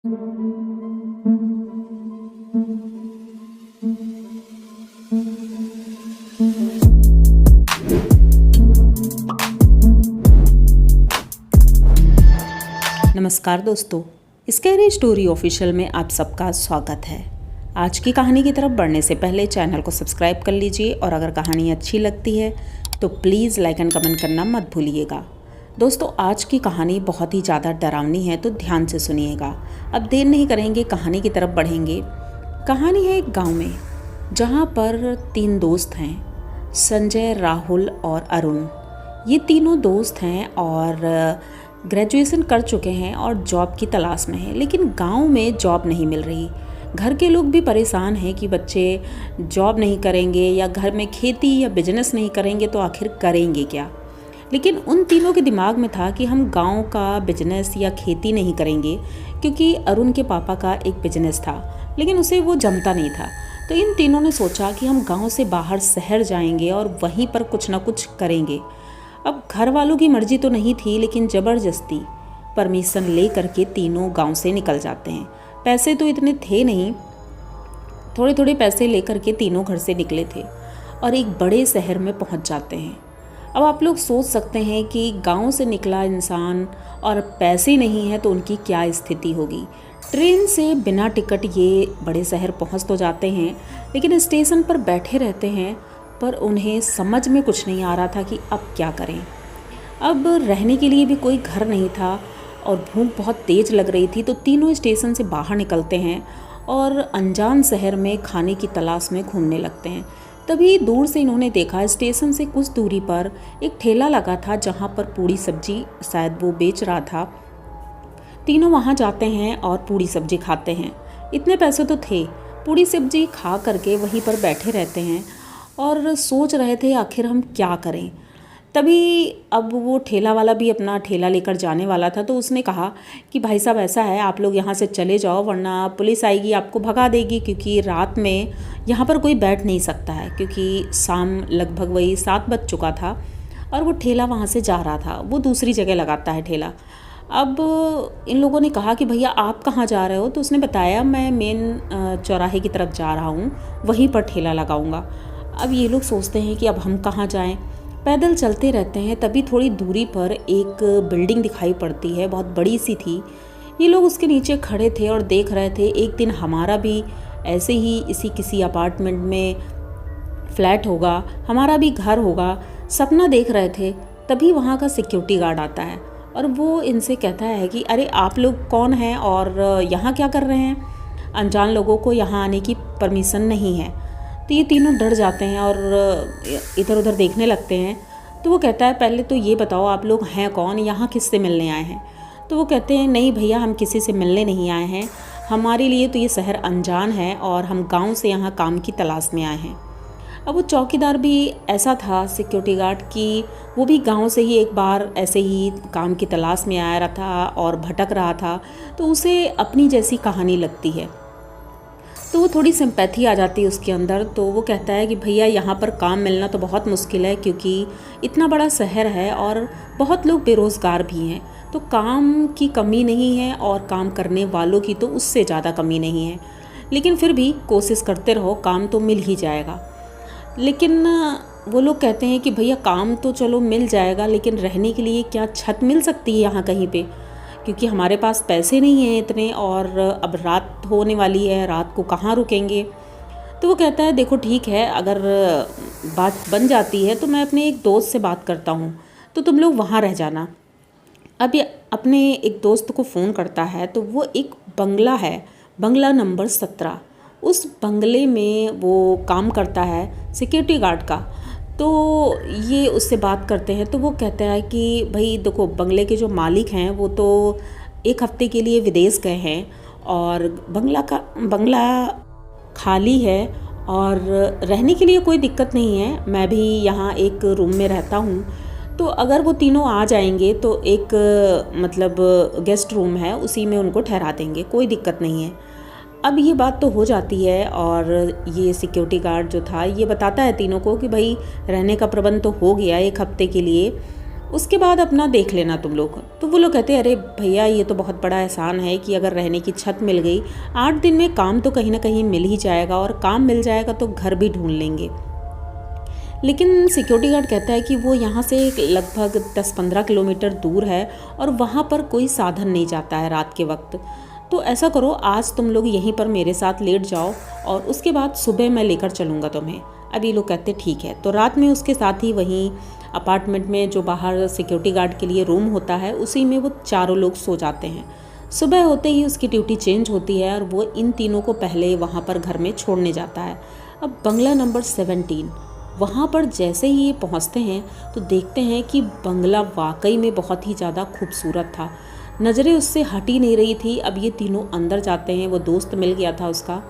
नमस्कार दोस्तों, scary story official में आप सबका स्वागत है। आज की कहानी की तरफ बढ़ने से पहले चैनल को सब्सक्राइब कर लीजिए और अगर कहानी अच्छी लगती है तो प्लीज़ लाइक एंड कमेंट करना मत भूलिएगा। दोस्तों, आज की कहानी बहुत ही ज़्यादा डरावनी है तो ध्यान से सुनिएगा। अब देर नहीं करेंगे, कहानी की तरफ बढ़ेंगे। कहानी है एक गाँव में जहाँ पर 3 दोस्त हैं, संजय, राहुल और अरुण। ये तीनों दोस्त हैं और ग्रेजुएशन कर चुके हैं और जॉब की तलाश में हैं, लेकिन गांव में जॉब नहीं मिल रही। घर के लोग भी परेशान हैं कि बच्चे जॉब नहीं करेंगे या घर में खेती या बिजनेस नहीं करेंगे तो आखिर करेंगे क्या। लेकिन उन तीनों के दिमाग में था कि हम गांव का बिजनेस या खेती नहीं करेंगे, क्योंकि अरुण के पापा का एक बिजनेस था लेकिन उसे वो जमता नहीं था। तो इन तीनों ने सोचा कि हम गाँव से बाहर शहर जाएंगे और वहीं पर कुछ ना कुछ करेंगे। अब घर वालों की मर्जी तो नहीं थी, लेकिन ज़बरदस्ती परमिशन ले करके तीनों गांव से निकल जाते हैं। पैसे तो इतने थे नहीं, थोड़े थोड़े पैसे लेकर के तीनों घर से निकले थे और एक बड़े शहर में पहुंच जाते हैं। अब आप लोग सोच सकते हैं कि गांव से निकला इंसान और पैसे नहीं है तो उनकी क्या स्थिति होगी। ट्रेन से बिना टिकट ये बड़े शहर पहुंच तो जाते हैं, लेकिन स्टेशन पर बैठे रहते हैं, पर उन्हें समझ में कुछ नहीं आ रहा था कि अब क्या करें। अब रहने के लिए भी कोई घर नहीं था और भूख बहुत तेज़ लग रही थी, तो तीनों स्टेशन से बाहर निकलते हैं और अनजान शहर में खाने की तलाश में घूमने लगते हैं। तभी दूर से इन्होंने देखा स्टेशन से कुछ दूरी पर एक ठेला लगा था जहाँ पर पूड़ी सब्जी शायद वो बेच रहा था। तीनों वहाँ जाते हैं और पूड़ी सब्जी खाते हैं। इतने पैसे तो थे, पूड़ी सब्जी खा करके वहीं पर बैठे रहते हैं और सोच रहे थे आखिर हम क्या करें। तभी अब वो ठेला वाला भी अपना ठेला लेकर जाने वाला था, तो उसने कहा कि भाई साहब, ऐसा है आप लोग यहाँ से चले जाओ वरना पुलिस आएगी, आपको भगा देगी, क्योंकि रात में यहाँ पर कोई बैठ नहीं सकता है, क्योंकि शाम लगभग वही 7 बज चुका था और वो ठेला वहाँ से जा रहा था। वो दूसरी जगह लगाता है ठेला। अब इन लोगों ने कहा कि भैया आप कहाँ जा रहे हो, तो उसने बताया मैं मेन चौराहे की तरफ जा रहा हूँ, वहीं पर ठेला लगाऊँगा। अब ये लोग सोचते हैं कि अब हम कहाँ जाएं। पैदल चलते रहते हैं, तभी थोड़ी दूरी पर एक बिल्डिंग दिखाई पड़ती है, बहुत बड़ी सी थी। ये लोग उसके नीचे खड़े थे और देख रहे थे एक दिन हमारा भी ऐसे ही इसी किसी अपार्टमेंट में फ्लैट होगा, हमारा भी घर होगा, सपना देख रहे थे। तभी वहाँ का सिक्योरिटी गार्ड आता है और वो इनसे कहता है कि अरे आप लोग कौन हैं और यहाँ क्या कर रहे हैं, अनजान लोगों को यहाँ आने की परमिशन नहीं है। तो ये तीनों डर जाते हैं और इधर उधर देखने लगते हैं। तो वो कहता है पहले तो ये बताओ आप लोग हैं कौन, यहाँ किससे मिलने आए हैं। तो वो कहते हैं नहीं भैया, हम किसी से मिलने नहीं आए हैं, हमारे लिए तो ये शहर अनजान है और हम गांव से यहाँ काम की तलाश में आए हैं। अब वो चौकीदार भी ऐसा था, सिक्योरिटी गार्ड, की वो भी गांव से ही एक बार ऐसे ही काम की तलाश में आया रहा था और भटक रहा था, तो उसे अपनी जैसी कहानी लगती है। तो वो थोड़ी सिंपैथी आ जाती है उसके अंदर। तो वो कहता है कि भैया यहाँ पर काम मिलना तो बहुत मुश्किल है, क्योंकि इतना बड़ा शहर है और बहुत लोग बेरोज़गार भी हैं, तो काम की कमी नहीं है और काम करने वालों की तो उससे ज़्यादा कमी नहीं है, लेकिन फिर भी कोशिश करते रहो, काम तो मिल ही जाएगा। लेकिन वो लोग कहते हैं कि भैया काम तो चलो मिल जाएगा, लेकिन रहने के लिए क्या छत मिल सकती है यहाँ कहीं पे, क्योंकि हमारे पास पैसे नहीं हैं इतने और अब रात होने वाली है, रात को कहाँ रुकेंगे। तो वो कहता है देखो ठीक है, अगर बात बन जाती है तो मैं अपने एक दोस्त से बात करता हूँ, तो तुम लोग वहाँ रह जाना। अब ये अपने एक दोस्त को फ़ोन करता है, तो वो एक बंगला है, बंगला नंबर 17, उस बंगले में वो काम करता है सिक्योरिटी गार्ड का। तो ये उससे बात करते हैं, तो वो कहता है कि भाई देखो, बंगले के जो मालिक हैं वो तो 1 हफ्ते के लिए विदेश गए हैं और बंगला खाली है और रहने के लिए कोई दिक्कत नहीं है, मैं भी यहाँ एक रूम में रहता हूँ, तो अगर वो तीनों आ जाएंगे तो एक मतलब गेस्ट रूम है, उसी में उनको ठहरा देंगे, कोई दिक्कत नहीं है। अब ये बात तो हो जाती है और ये सिक्योरिटी गार्ड जो था ये बताता है तीनों को कि भाई रहने का प्रबंध तो हो गया 1 हफ्ते के लिए। उसके बाद अपना देख लेना तुम लोग। तो वो लोग कहते हैं अरे भैया ये तो बहुत बड़ा एहसान है कि अगर रहने की छत मिल गई, 8 दिन में काम तो कहीं ना कहीं मिल ही जाएगा, और काम मिल जाएगा तो घर भी ढूंढ लेंगे। लेकिन सिक्योरिटी गार्ड कहता है कि वो यहाँ से लगभग 10-15 किलोमीटर दूर है और वहाँ पर कोई साधन नहीं जाता है रात के वक्त। तो ऐसा करो, आज तुम लोग यहीं पर मेरे साथ लेट जाओ और उसके बाद सुबह मैं लेकर चलूँगा तुम्हें। अब ये लोग कहते ठीक है। तो रात में उसके साथ ही वहीं अपार्टमेंट में जो बाहर सिक्योरिटी गार्ड के लिए रूम होता है उसी में वो चारों लोग सो जाते हैं। सुबह होते ही उसकी ड्यूटी चेंज होती है और वो इन तीनों को पहले वहाँ पर घर में छोड़ने जाता है। अब बंगला नंबर 17, वहाँ पर जैसे ही ये पहुँचते हैं तो देखते हैं कि बंगला वाकई में बहुत ही ज़्यादा खूबसूरत था। नज़रें उससे हट ही नहीं रही थी। अब ये तीनों अंदर जाते हैं, वो दोस्त मिल गया था उसका,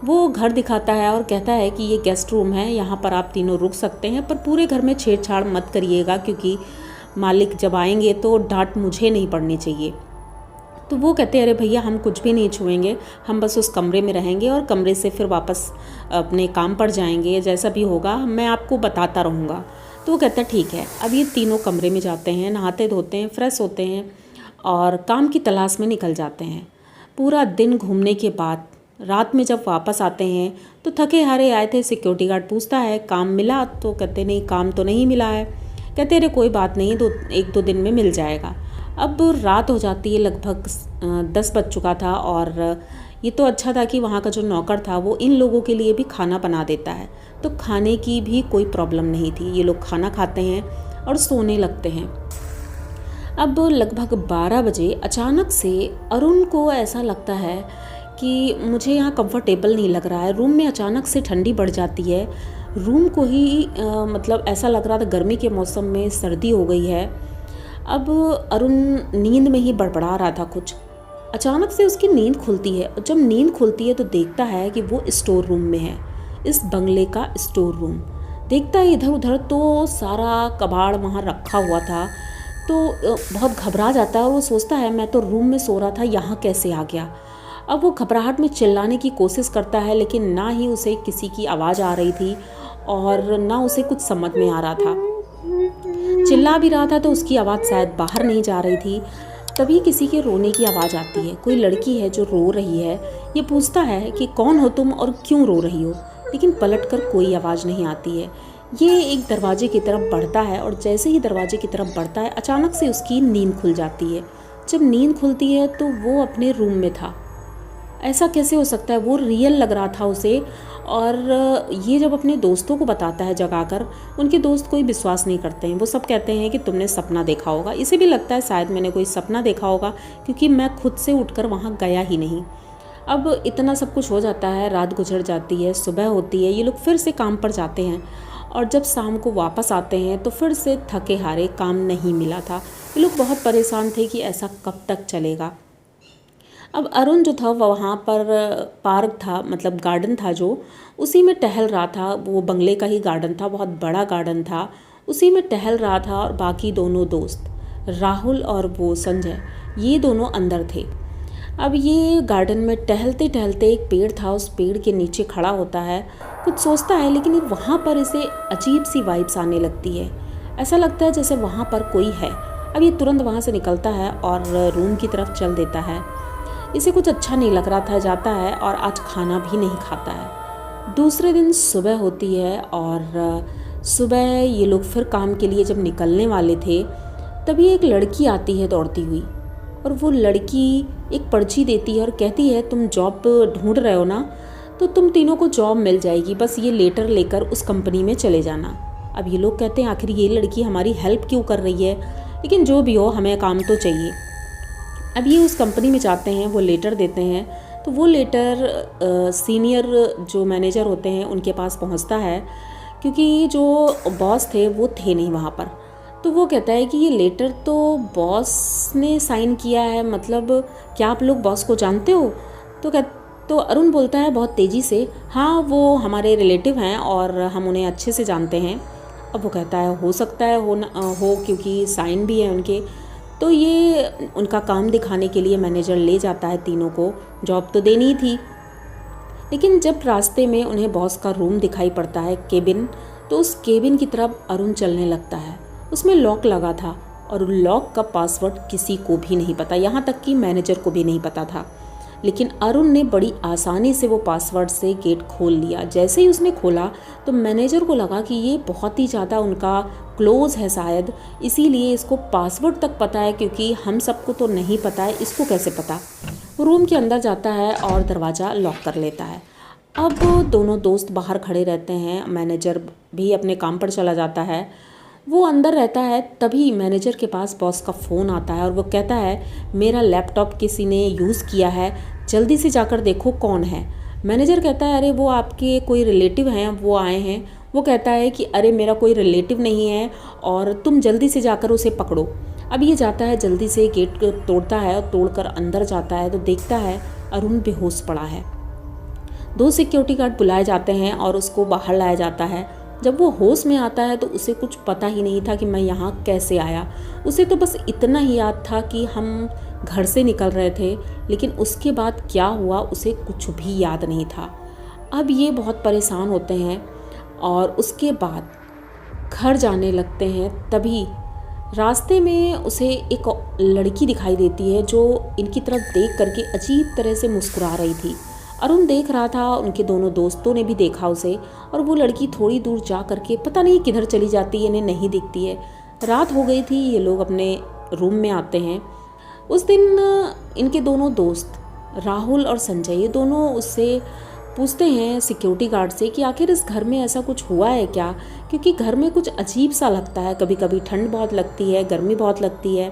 वो घर दिखाता है और कहता है कि ये गेस्ट रूम है, यहाँ पर आप तीनों रुक सकते हैं, पर पूरे घर में छेड़छाड़ मत करिएगा क्योंकि मालिक जब आएंगे तो डांट मुझे नहीं पड़नी चाहिए। तो वो कहते हैं अरे भैया हम कुछ भी नहीं छुएंगे, हम बस उस कमरे में रहेंगे और कमरे से फिर वापस अपने काम पर जाएंगे, जैसा भी होगा मैं आपको बताता रहूँगा। तो वो कहता है ठीक है। अब ये तीनों कमरे में जाते हैं, नहाते धोते हैं, फ्रेश होते हैं और काम की तलाश में निकल जाते हैं। पूरा दिन घूमने के बाद रात में जब वापस आते हैं तो थके हारे आए थे। सिक्योरिटी गार्ड पूछता है काम मिला? तो कहते नहीं, काम तो नहीं मिला है। कहते अरे कोई बात नहीं, 1-2 दिन में मिल जाएगा। अब रात हो जाती है, लगभग 10 बज चुका था और ये तो अच्छा था कि वहाँ का जो नौकर था वो इन लोगों के लिए भी खाना बना देता है, तो खाने की भी कोई प्रॉब्लम नहीं थी। ये लोग खाना खाते हैं और सोने लगते हैं। अब लगभग 12 बजे अचानक से अरुण को ऐसा लगता है कि मुझे यहाँ कंफर्टेबल नहीं लग रहा है। रूम में अचानक से ठंडी बढ़ जाती है। रूम को ही मतलब ऐसा लग रहा था गर्मी के मौसम में सर्दी हो गई है। अब अरुण नींद में ही बड़बड़ा रहा था कुछ। अचानक से उसकी नींद खुलती है और जब नींद खुलती है तो देखता है कि वो स्टोर रूम में है, इस बंगले का स्टोर रूम। देखता है इधर उधर तो सारा कबाड़ वहाँ रखा हुआ था, तो बहुत घबरा जाता है और वो सोचता है मैं तो रूम में सो रहा था, यहाँ कैसे आ गया। अब वो घबराहट में चिल्लाने की कोशिश करता है लेकिन ना ही उसे किसी की आवाज़ आ रही थी और ना उसे कुछ समझ में आ रहा था। चिल्ला भी रहा था तो उसकी आवाज़ शायद बाहर नहीं जा रही थी। तभी किसी के रोने की आवाज़ आती है। कोई लड़की है जो रो रही है। ये पूछता है कि कौन हो तुम और क्यों रो रही हो, लेकिन पलटकर कोई आवाज़ नहीं आती है। ये एक दरवाजे की तरफ बढ़ता है और जैसे ही दरवाजे की तरफ बढ़ता है अचानक से उसकी नींद खुल जाती है। जब नींद खुलती है तो वो अपने रूम में था। ऐसा कैसे हो सकता है, वो रियल लग रहा था उसे। और ये जब अपने दोस्तों को बताता है जगाकर, उनके दोस्त कोई विश्वास नहीं करते हैं। वो सब कहते हैं कि तुमने सपना देखा होगा। इसे भी लगता है शायद मैंने कोई सपना देखा होगा क्योंकि मैं खुद से उठकर वहाँ गया ही नहीं। अब इतना सब कुछ हो जाता है, रात गुजर जाती है, सुबह होती है। ये लोग फिर से काम पर जाते हैं और जब शाम को वापस आते हैं तो फिर से थके हारे, काम नहीं मिला था। ये लोग बहुत परेशान थे कि ऐसा कब तक चलेगा। अब अरुण जो था वहाँ पर पार्क था, मतलब गार्डन था जो, उसी में टहल रहा था। वो बंगले का ही गार्डन था, बहुत बड़ा गार्डन था, उसी में टहल रहा था। और बाकी दोनों दोस्त राहुल और वो संजय, ये दोनों अंदर थे। अब ये गार्डन में टहलते टहलते एक पेड़ था, उस पेड़ के नीचे खड़ा होता है, कुछ सोचता है, लेकिन वहाँ पर इसे अजीब सी वाइब्स आने लगती है। ऐसा लगता है जैसे वहाँ पर कोई है। अब ये तुरंत वहाँ से निकलता है और रूम की तरफ चल देता है। इसे कुछ अच्छा नहीं लग रहा था, जाता है और आज खाना भी नहीं खाता है। दूसरे दिन सुबह होती है और सुबह ये लोग फिर काम के लिए जब निकलने वाले थे तभी एक लड़की आती है दौड़ती हुई, और वो लड़की एक पर्ची देती है और कहती है तुम जॉब ढूंढ रहे हो ना, तो तुम तीनों को जॉब मिल जाएगी, बस ये लेटर लेकर उस कंपनी में चले जाना। अब ये लोग कहते हैं आखिर ये लड़की हमारी हेल्प क्यों कर रही है, लेकिन जो भी हो हमें काम तो चाहिए। अब ये उस कंपनी में जाते हैं, वो लेटर देते हैं, तो वो लेटर सीनियर जो मैनेजर होते हैं उनके पास पहुंचता है, क्योंकि जो बॉस थे वो थे नहीं वहाँ पर। तो वो कहता है कि ये लेटर तो बॉस ने साइन किया है, मतलब क्या आप लोग बॉस को जानते हो? तो अरुण बोलता है बहुत तेज़ी से, हाँ वो हमारे रिलेटिव हैं और हम उन्हें अच्छे से जानते हैं। अब वो कहता है हो सकता है हो क्योंकि साइन भी है उनके। तो ये उनका काम दिखाने के लिए मैनेजर ले जाता है तीनों को, जॉब तो देनी थी। लेकिन जब रास्ते में उन्हें बॉस का रूम दिखाई पड़ता है, केबिन, तो उस केबिन की तरफ अरुण चलने लगता है। उसमें लॉक लगा था और लॉक का पासवर्ड किसी को भी नहीं पता, यहाँ तक कि मैनेजर को भी नहीं पता था। लेकिन अरुण ने बड़ी आसानी से वो पासवर्ड से गेट खोल लिया। जैसे ही उसने खोला तो मैनेजर को लगा कि ये बहुत ही ज़्यादा उनका क्लोज है शायद, इसीलिए इसको पासवर्ड तक पता है, क्योंकि हम सबको तो नहीं पता है, इसको कैसे पता। वो रूम के अंदर जाता है और दरवाज़ा लॉक कर लेता है। अब दोनों दोस्त बाहर खड़े रहते हैं, मैनेजर भी अपने काम पर चला जाता है। वो अंदर रहता है, तभी मैनेजर के पास बॉस का फ़ोन आता है और वो कहता है मेरा लैपटॉप किसी ने यूज़ किया है, जल्दी से जाकर देखो कौन है। मैनेजर कहता है अरे वो आपके कोई रिलेटिव हैं, वो आए हैं। वो कहता है कि अरे मेरा कोई रिलेटिव नहीं है और तुम जल्दी से जाकर उसे पकड़ो। अब ये जाता है, जल्दी से गेट को तोड़ता है और तोड़कर अंदर जाता है तो देखता है अरुण बेहोश पड़ा है। 2 सिक्योरिटी गार्ड बुलाए जाते हैं और उसको बाहर लाया जाता है। जब वो होश में आता है तो उसे कुछ पता ही नहीं था कि मैं यहाँ कैसे आया। उसे तो बस इतना ही याद था कि हम घर से निकल रहे थे, लेकिन उसके बाद क्या हुआ उसे कुछ भी याद नहीं था। अब ये बहुत परेशान होते हैं और उसके बाद घर जाने लगते हैं। तभी रास्ते में उसे एक लड़की दिखाई देती है जो इनकी तरफ देख करके अजीब तरह से मुस्कुरा रही थी। अरुण देख रहा था, उनके दोनों दोस्तों ने भी देखा उसे, और वो लड़की थोड़ी दूर जा करके पता नहीं किधर चली जाती है, इन्हें नहीं दिखती है। रात हो गई थी, ये लोग अपने रूम में आते हैं। उस दिन इनके दोनों दोस्त राहुल और संजय, ये दोनों उससे पूछते हैं सिक्योरिटी गार्ड से कि आखिर इस घर में ऐसा कुछ हुआ है क्या, क्योंकि घर में कुछ अजीब सा लगता है, कभी कभी ठंड बहुत लगती है, गर्मी बहुत लगती है।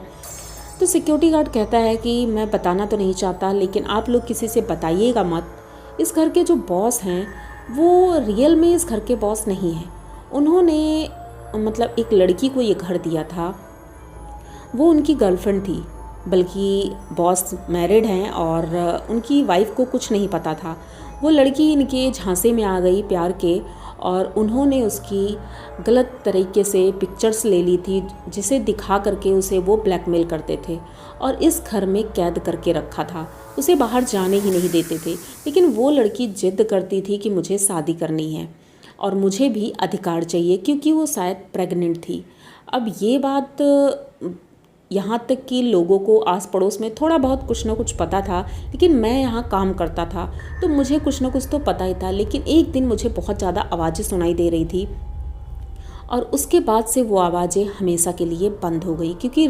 तो सिक्योरिटी गार्ड कहता है कि मैं बताना तो नहीं चाहता, लेकिन आप लोग किसी से बताइएगा मत। इस घर के जो बॉस हैं वो रियल में इस घर के बॉस नहीं हैं। उन्होंने मतलब एक लड़की को ये घर दिया था, वो उनकी गर्लफ्रेंड थी, बल्कि बॉस मैरिड हैं और उनकी वाइफ को कुछ नहीं पता था। वो लड़की इनके झांसे में आ गई प्यार के, और उन्होंने उसकी गलत तरीके से पिक्चर्स ले ली थी, जिसे दिखा करके उसे वो ब्लैकमेल करते थे और इस घर में कैद करके रखा था। उसे बाहर जाने ही नहीं देते थे। लेकिन वो लड़की जिद करती थी कि मुझे शादी करनी है और मुझे भी अधिकार चाहिए, क्योंकि वो शायद प्रेग्नेंट थी। अब ये बात यहाँ तक कि लोगों को आस पड़ोस में थोड़ा बहुत कुछ ना कुछ पता था, लेकिन मैं यहाँ काम करता था तो मुझे कुछ ना कुछ तो पता ही था। लेकिन एक दिन मुझे बहुत ज़्यादा आवाज़ें सुनाई दे रही थी और उसके बाद से वो आवाज़ें हमेशा के लिए बंद हो गई, क्योंकि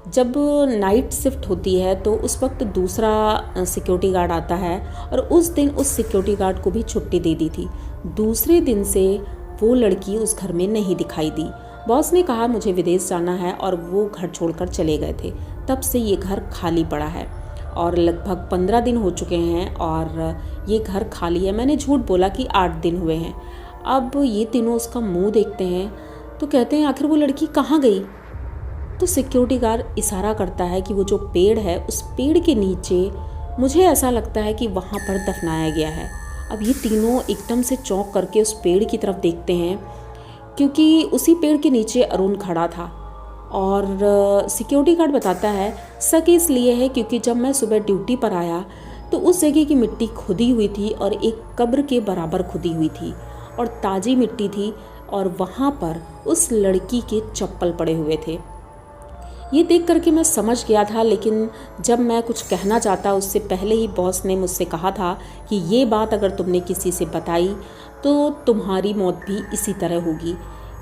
जब नाइट शिफ्ट होती है तो उस वक्त दूसरा सिक्योरिटी गार्ड आता है और उस दिन उस सिक्योरिटी गार्ड को भी छुट्टी दे दी थी। दूसरे दिन से वो लड़की उस घर में नहीं दिखाई दी। बॉस ने कहा मुझे विदेश जाना है और वो घर छोड़कर चले गए थे। तब से ये घर खाली पड़ा है और लगभग 15 दिन हो चुके हैं और ये घर खाली है। मैंने झूठ बोला कि 8 दिन हुए हैं। अब ये तीनों उसका मुंह देखते हैं तो कहते हैं आखिर वो लड़की कहाँ गई। तो सिक्योरिटी गार्ड इशारा करता है कि वो जो पेड़ है उस पेड़ के नीचे मुझे ऐसा लगता है कि वहाँ पर दफनाया गया है। अब ये तीनों एकदम से चौंक करके उस पेड़ की तरफ देखते हैं, क्योंकि उसी पेड़ के नीचे अरुण खड़ा था। और सिक्योरिटी गार्ड बताता है शक इसलिए है क्योंकि जब मैं सुबह ड्यूटी पर आया तो उस जगह की मिट्टी खुदी हुई थी और एक कब्र के बराबर खुदी हुई थी और ताज़ी मिट्टी थी और वहाँ पर उस लड़की के चप्पल पड़े हुए थे। ये देख करके मैं समझ गया था, लेकिन जब मैं कुछ कहना चाहता उससे पहले ही बॉस ने मुझसे कहा था कि ये बात अगर तुमने किसी से बताई तो तुम्हारी मौत भी इसी तरह होगी।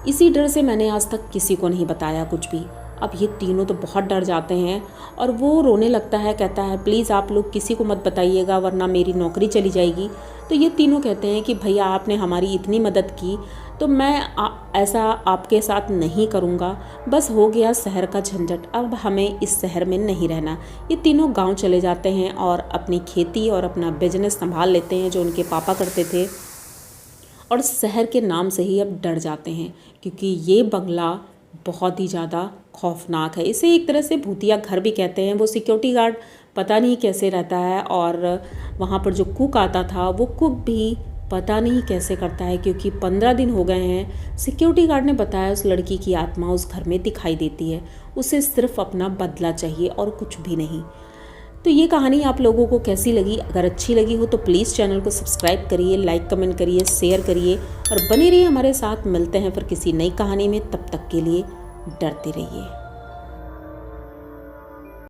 इसी डर से मैंने आज तक किसी को नहीं बताया कुछ भी। अब ये तीनों तो बहुत डर जाते हैं और वो रोने लगता है, कहता है प्लीज़ आप लोग किसी को मत बताइएगा वरना मेरी नौकरी चली जाएगी। तो ये तीनों कहते हैं कि भैया आपने हमारी इतनी मदद की तो मैं ऐसा आपके साथ नहीं करूँगा, बस हो गया शहर का झंझट, अब हमें इस शहर में नहीं रहना। ये तीनों गांव चले जाते हैं और अपनी खेती और अपना बिजनेस संभाल लेते हैं जो उनके पापा करते थे, और शहर के नाम से ही अब डर जाते हैं क्योंकि ये बंगला बहुत ही ज़्यादा खौफनाक है। इसे एक तरह से भूतिया घर भी कहते हैं। वो सिक्योरिटी गार्ड पता नहीं कैसे रहता है और वहाँ पर जो कुक आता था वो कुक भी पता नहीं कैसे करता है, क्योंकि 15 दिन हो गए हैं। सिक्योरिटी गार्ड ने बताया उस लड़की की आत्मा उस घर में दिखाई देती है, उसे सिर्फ अपना बदला चाहिए और कुछ भी नहीं। तो ये कहानी आप लोगों को कैसी लगी? अगर अच्छी लगी हो तो प्लीज़ चैनल को सब्सक्राइब करिए, लाइक कमेंट करिए, शेयर करिए और बने रहिए हमारे साथ। मिलते हैं फिर किसी नई कहानी में, तब तक के लिए डरते रहिए।